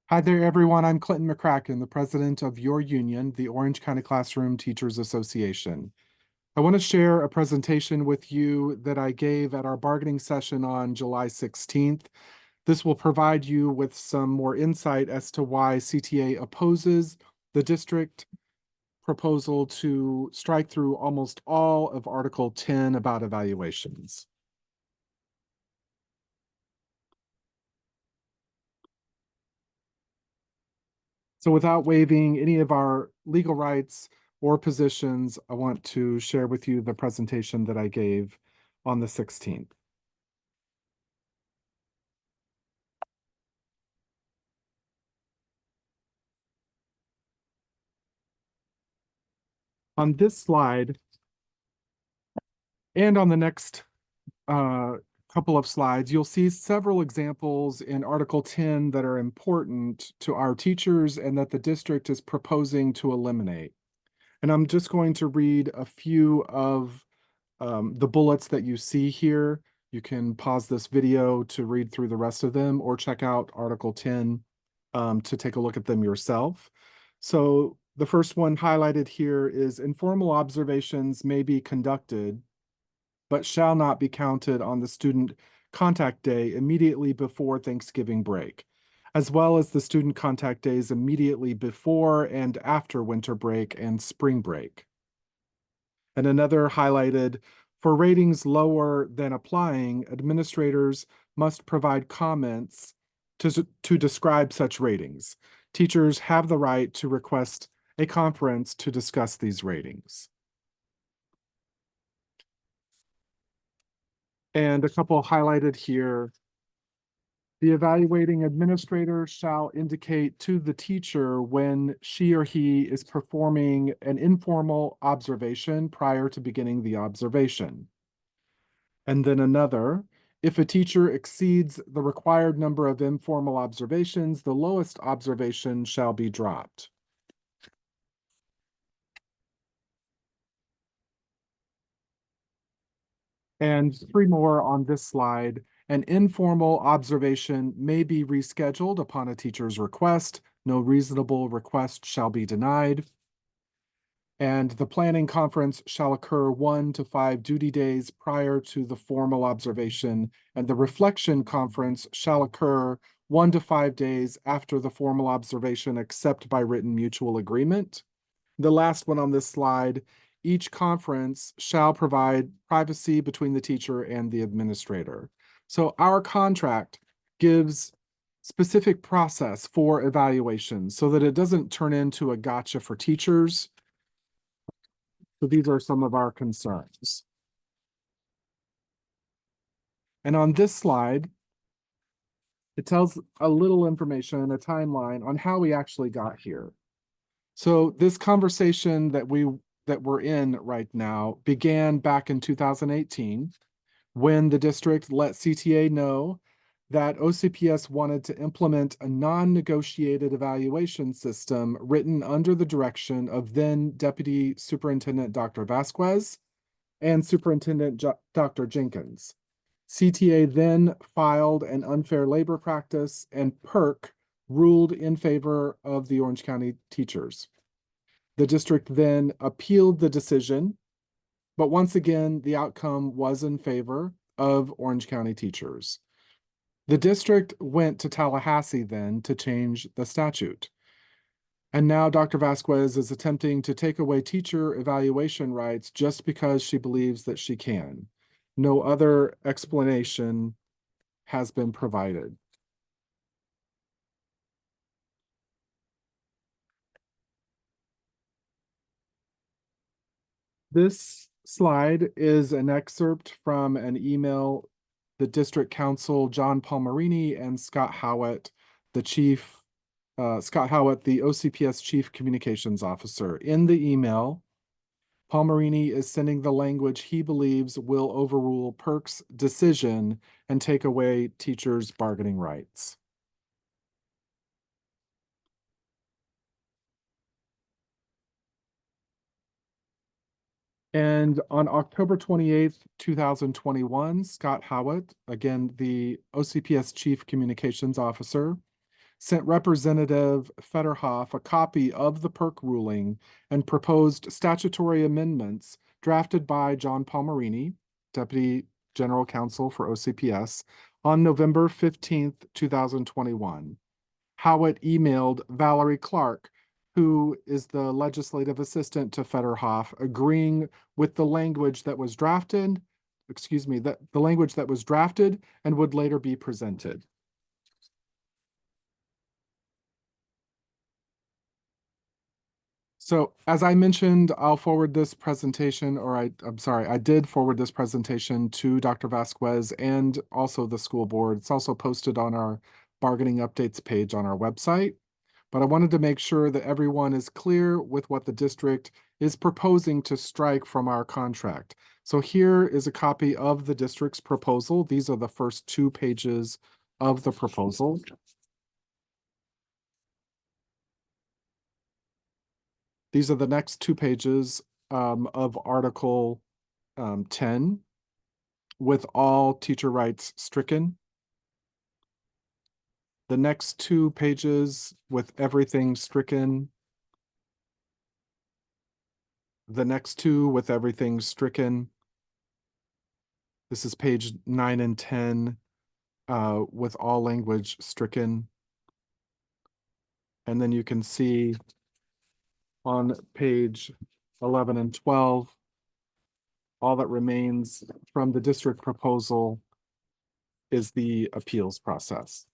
Hi there, everyone. I'm Clinton McCracken, the president of your union, the Orange County Classroom Teachers Association. I want to share a presentation with you that I gave at our bargaining session on July 16th. This will provide you with some more insight as to why CTA opposes the district proposal to strike through almost all of Article 10 about evaluations. So without waiving any of our legal rights or positions, I want to share with you the presentation that I gave on the 16th. On this slide, and on the next couple of slides, you'll see several examples in Article 10 that are important to our teachers and that the district is proposing to eliminate. And I'm just going to read a few of the bullets that you see here. You can pause this video to read through the rest of them or check out Article 10 to take a look at them yourself. So the first one highlighted here is informal observations may be conducted, but shall not be counted on the student contact day immediately before Thanksgiving break, as well as the student contact days immediately before and after winter break and spring break. And another highlighted, for ratings lower than applying, administrators must provide comments to describe such ratings. Teachers have the right to request a conference to discuss these ratings. And a couple highlighted here. The evaluating administrator shall indicate to the teacher when she or he is performing an informal observation prior to beginning the observation. And then another, if a teacher exceeds the required number of informal observations, the lowest observation shall be dropped. And three more on this slide. An informal observation may be rescheduled upon a teacher's request. No reasonable request shall be denied. And the planning conference shall occur 1 to 5 duty days prior to the formal observation, and the reflection conference shall occur 1 to 5 days after the formal observation, except by written mutual agreement. The last one on this slide, each conference shall provide privacy between the teacher and the administrator. So our contract gives specific process for evaluation so that it doesn't turn into a gotcha for teachers. So these are some of our concerns. And on this slide, it tells a little information and a timeline on how we actually got here. So this conversation that we're in right now began back in 2018 when the district let CTA know that OCPS wanted to implement a non-negotiated evaluation system written under the direction of then Deputy Superintendent Dr. Vasquez and Superintendent Dr. Jenkins. CTA then filed an unfair labor practice, and PERC ruled in favor of the Orange County teachers. The district then appealed the decision, but once again, the outcome was in favor of Orange County teachers. The district went to Tallahassee then to change the statute. And now Dr. Vasquez is attempting to take away teacher evaluation rights just because she believes that she can. No other explanation has been provided. This slide is an excerpt from an email the district council, John Palmerini, and Scott Howitt, the OCPS chief communications officer. In the email, Palmerini is sending the language he believes will overrule PERC's decision and take away teachers' bargaining rights. And on October 28th, 2021, Scott Howitt, again, the OCPS Chief Communications Officer, sent Representative Federhoff a copy of the PERC ruling and proposed statutory amendments drafted by John Palmerini, Deputy General Counsel for OCPS, on November 15th, 2021. Howitt emailed Valerie Clark, who is the legislative assistant to Federhoff, agreeing with the language that was drafted, that the language that was drafted and would later be presented. So as I mentioned, I'll forward this presentation, or I'm sorry, I did forward this presentation to Dr. Vasquez and also the school board. It's also posted on our bargaining updates page on our website. But I wanted to make sure that everyone is clear with what the district is proposing to strike from our contract. So here is a copy of the district's proposal. These are the first 2 pages of the proposal. These are the next 2 pages of Article 10, with all teacher rights stricken. The next 2 pages with everything stricken. The next 2 with everything stricken. This is page 9 and 10 with all language stricken. And then you can see on page 11 and 12, all that remains from the district proposal is the appeals process.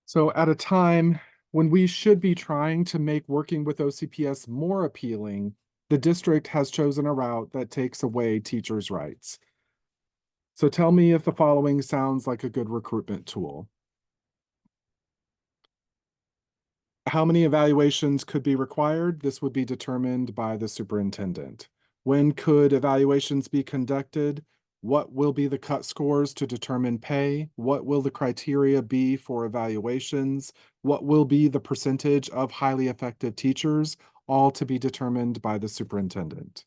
So at a time when we should be trying to make working with OCPS more appealing, the district has chosen a route that takes away teachers' rights. So tell me if the following sounds like a good recruitment tool. How many evaluations could be required? This would be determined by the superintendent. When could evaluations be conducted? What will be the cut scores to determine pay? What will the criteria be for evaluations? What will be the percentage of highly effective teachers? All to be determined by the superintendent.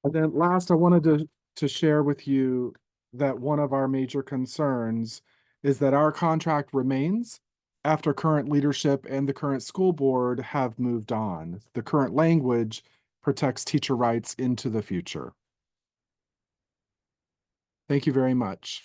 And then last, I wanted to share with you that one of our major concerns is that our contract remains after current leadership and the current school board have moved on. The current language protects teacher rights into the future. Thank you very much.